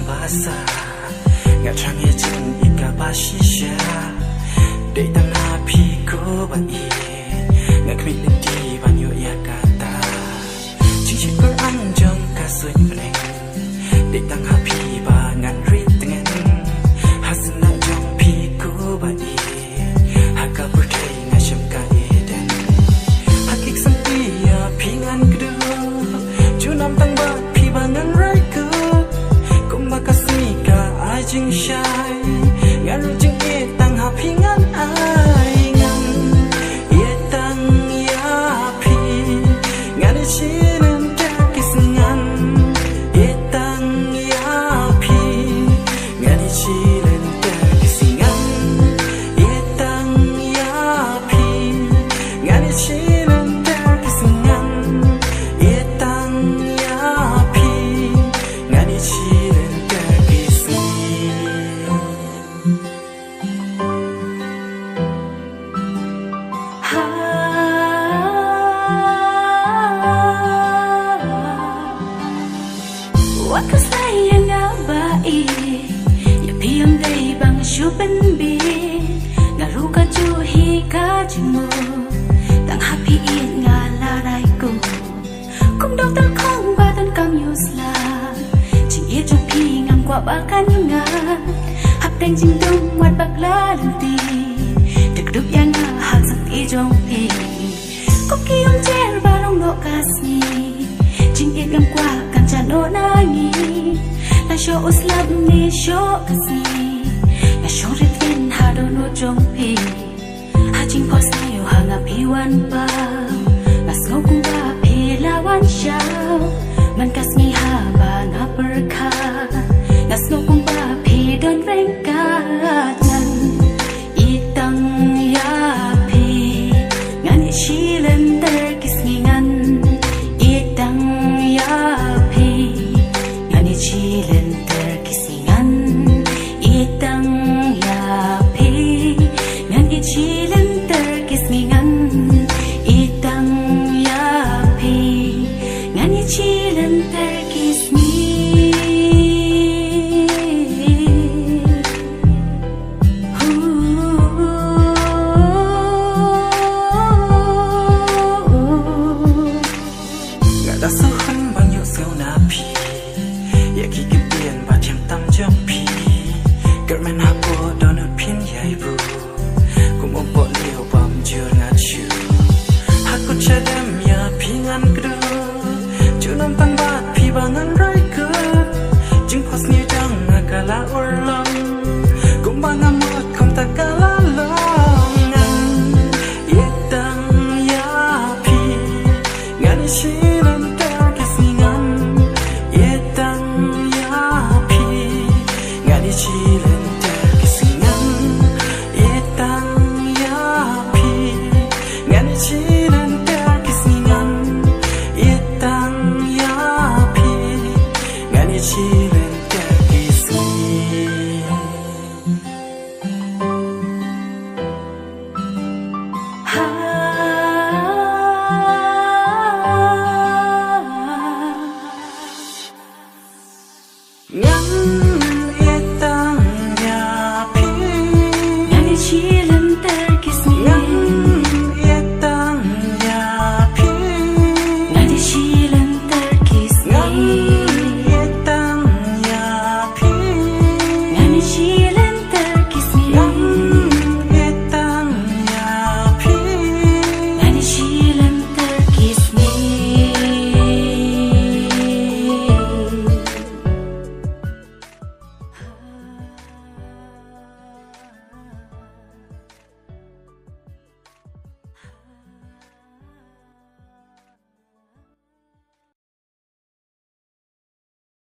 Bahasa ngak canggih jeng ika basisya dei tang api ko bai ngak kmi di banyo ya kata jing chi Quran jong ka sui leng dei tang api ba ngan ri tengen hasna jong pi ko bai haka purthai nga sham ka eden hakik sampi ya pingan kedu junam tang ba pi ba ngan rai ko jing shai ngan jing e tang ha pingan ai ngan ye tang ya pi ngan chinen ta kisangan ye tang ya pi ngan chinen ta kisangan ye tang ya pi ngan chinen ta kisangan ye tang ya pi ngan chinen Wakas sayang nga bai ya piyang day bang syupen bi ngaru ka juhi ka jimu tang happy nga laray ko kung doktor kong batan kam yusla ching ye ju pi ngam kwa bakan nga hap teng jing dong wat bakla lunti tek dup yang nga hak sak ti jong pi ko ki yong cher barong no kasni ching ye ngam kwa kan chano nani na show uslab ni show kasi na show ritven hado no jong pi ha jing pos na yo